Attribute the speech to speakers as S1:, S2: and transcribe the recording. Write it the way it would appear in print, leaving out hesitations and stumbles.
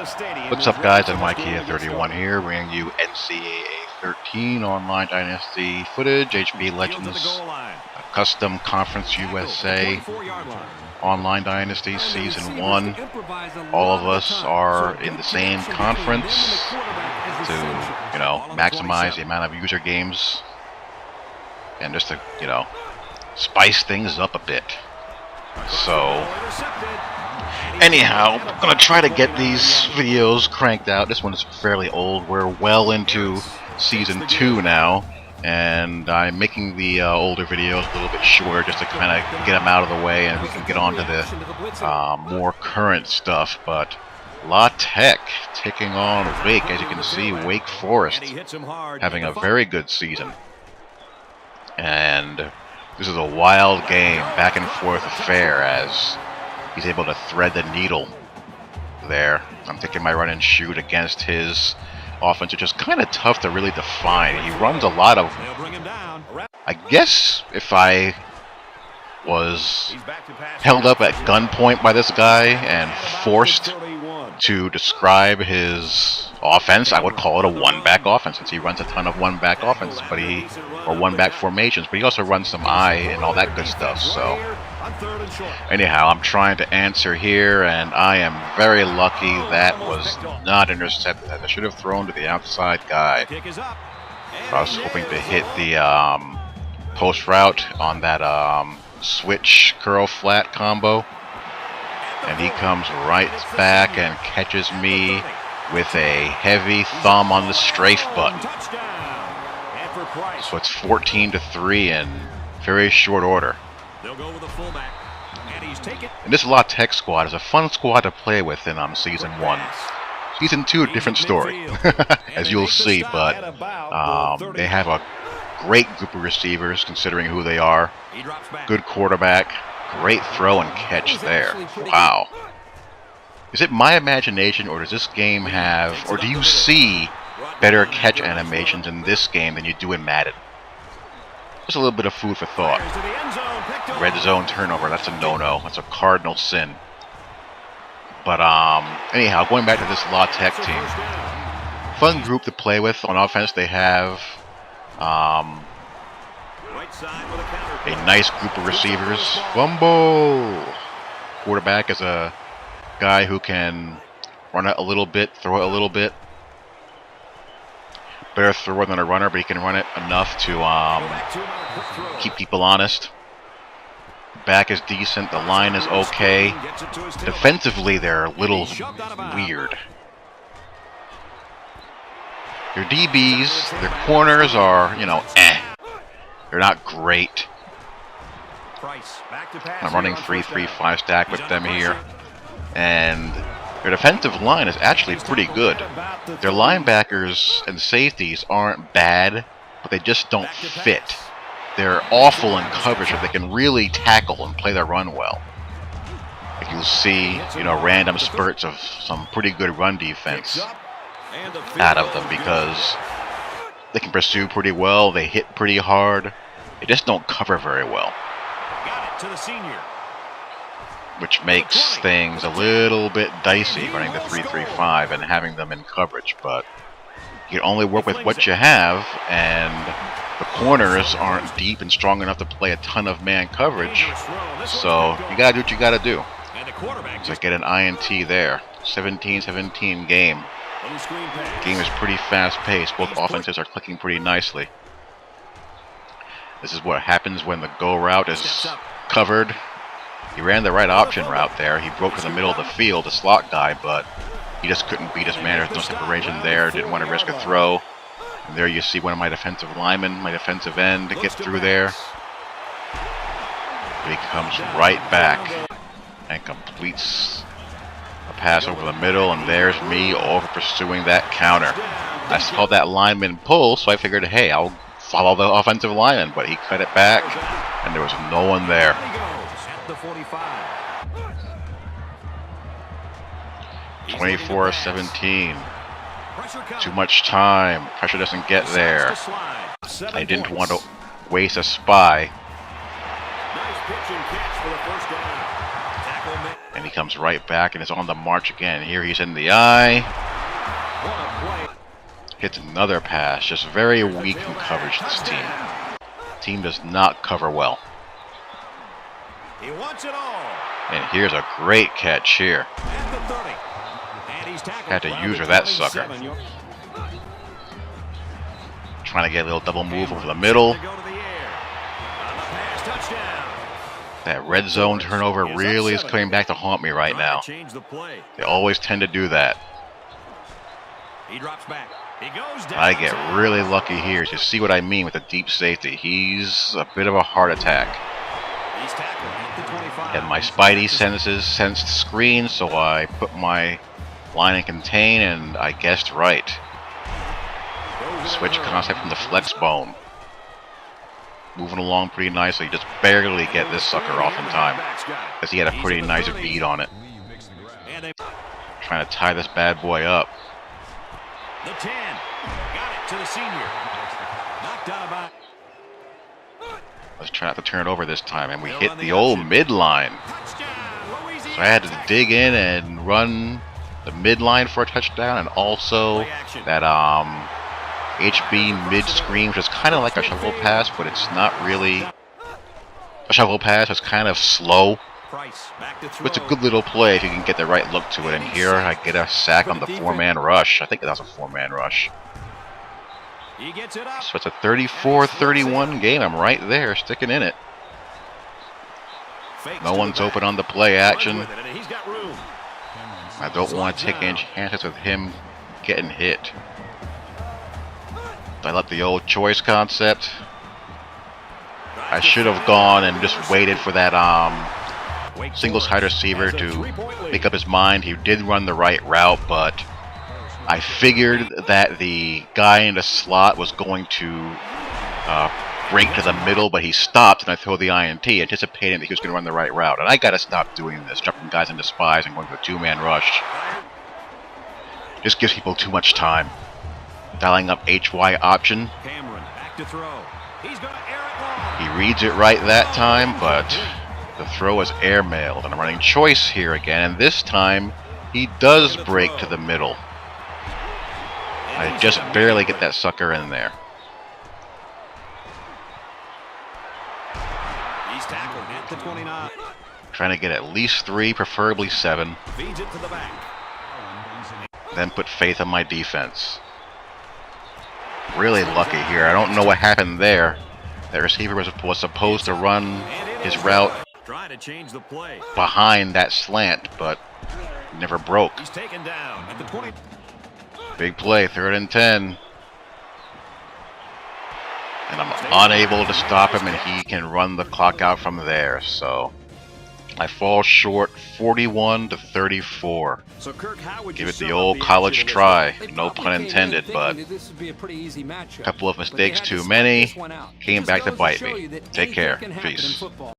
S1: What's up, guys? I'm Ncaa31 here, bringing you Ncaa 13 online dynasty footage, HB Legends, Custom Conference USA, online dynasty season 1. All of us are in the same conference to, maximize the amount of user games and just to, spice things up a bit. So, anyhow, I'm going to try to get these videos cranked out. This one is fairly old. We're well into Season 2 now, and I'm making the older videos a little bit shorter just to kind of get them out of the way, and we can get on to the more current stuff. But La Tech taking on Wake. As you can see, Wake Forrest having a very good season. And this is a wild game, back and forth affair as he's able to thread the needle there. I'm taking my run and shoot against his offense, which is kind of tough to really define. He runs a lot of... I guess if I was held up at gunpoint by this guy and forced to describe his offense, I would call it a one-back offense, since he runs a ton of one-back offenses, or one-back formations, but he also runs some eye and all that good stuff. So anyhow, I'm trying to answer here, and I am very lucky that was not intercepted. I should have thrown to the outside guy. I was hoping to hit the post route on that switch curl flat combo, and he comes right back and catches me with a heavy thumb on the strafe button. So it's 14-3 in very short order. And this La Tech squad is a fun squad to play with in Season 1. Season 2, a different story, as you'll see, but they have a great group of receivers considering who they are. Good quarterback, great throw and catch there. Wow. Is it my imagination, or does this game have, or do you see better catch animations in this game than you do in Madden? Just a little bit of food for thought. Red zone turnover, that's a no-no. That's a cardinal sin. But anyhow, going back to this La Tech team. Fun group to play with on offense. They have a nice group of receivers. Fumble! Quarterback is a guy who can run it a little bit, throw it a little bit. Better thrower than a runner, but he can run it enough to keep people honest. Back is decent. The line is okay. Defensively, they're a little weird. Their DBs, their corners are, they're not great. I'm running 3-3-5 stack with them here. And their defensive line is actually pretty good. Their linebackers and safeties aren't bad, but they just don't fit. They're awful in coverage, but they can really tackle and play their run well. Like you'll see, random spurts of some pretty good run defense out of them because they can pursue pretty well, they hit pretty hard. They just don't cover very well, which makes things a little bit dicey running the 3-3-5 and having them in coverage. But you can only work with what you have, and the corners aren't deep and strong enough to play a ton of man coverage. So you gotta do what you gotta do. So get an INT there. 17-17 game. Game is pretty fast-paced. Both offenses are clicking pretty nicely. This is what happens when the go route is covered. He ran the right option route there. He broke to the middle of the field, the slot guy, but he just couldn't beat his man. There's no separation there. Didn't want to risk a throw. And there you see one of my defensive linemen, my defensive end, to get through there. But he comes right back and completes a pass over the middle, and there's me over pursuing that counter. I saw that lineman pull, so I figured, hey, I'll follow the offensive lineman, but he cut it back, and there was no one there. 24-17. Too much time. Pressure doesn't get there. I didn't want to waste a spy. And he comes right back and is on the march again. Here he's in the eye. Hits another pass. Just very weak in coverage, this team. Team does not cover well.
S2: He wants it all.
S1: And here's a great catch here. Had to use her that sucker. Trying to get a little double move over the middle. That red zone turnover really is coming back to haunt me right now. They always tend to do that. I get really lucky here. You see what I mean with the deep safety. He's a bit of a heart attack. And my spidey senses sensed screen, so I put my line and contain, and I guessed right. Switch concept from the flex bone. Moving along pretty nicely. Just barely get this sucker off in time, because he had a pretty nice beat on it. Trying to tie this bad boy up.
S2: The 10 got it to the senior. Knocked out by.
S1: Let's try not to turn it over this time, and we hit the old midline. So I had to dig in and run the midline for a touchdown, and also that HB mid screen, which is kind of like a shovel pass, but it's not really a shovel pass. It's kind of slow. It's a good little play if you can get the right look to it. And here I get a sack on the four-man rush. I think that was a four-man rush. So it's a 34-31 game. I'm right there, sticking in it. No one's open on the play action. I don't want to take any chances with him getting hit. I like the old choice concept. I should have gone and just waited for that single-side receiver to make up his mind. He did run the right route, but I figured that the guy in the slot was going to break to the middle, but he stopped, and I throw the INT, anticipating that he was going to run the right route. And I got to stop doing this, jumping guys into spies and going to a two-man rush. Just gives people too much time. Dialing up HY option. He reads it right that time, but the throw is airmailed, and I'm running choice here again, and this time he does break to the middle. I just barely get that sucker in there.
S2: He's tackled at the 29.
S1: Trying to get at least 3, preferably 7.
S2: Feeds it to the back.
S1: Then put faith in my defense. Really lucky here. I don't know what happened there. That receiver was supposed to run his route behind that slant, but never broke.
S2: He's taken down at the 20.
S1: Big play, 3rd and 10. And I'm unable to stop him, and he can run the clock out from there. So I fall short 41-34.
S2: So Kirk, how would
S1: Give
S2: you
S1: it the
S2: sum
S1: old
S2: up
S1: college
S2: action
S1: try.
S2: of this
S1: No pun intended, but a couple of mistakes too many came back to bite me. Take care. Peace.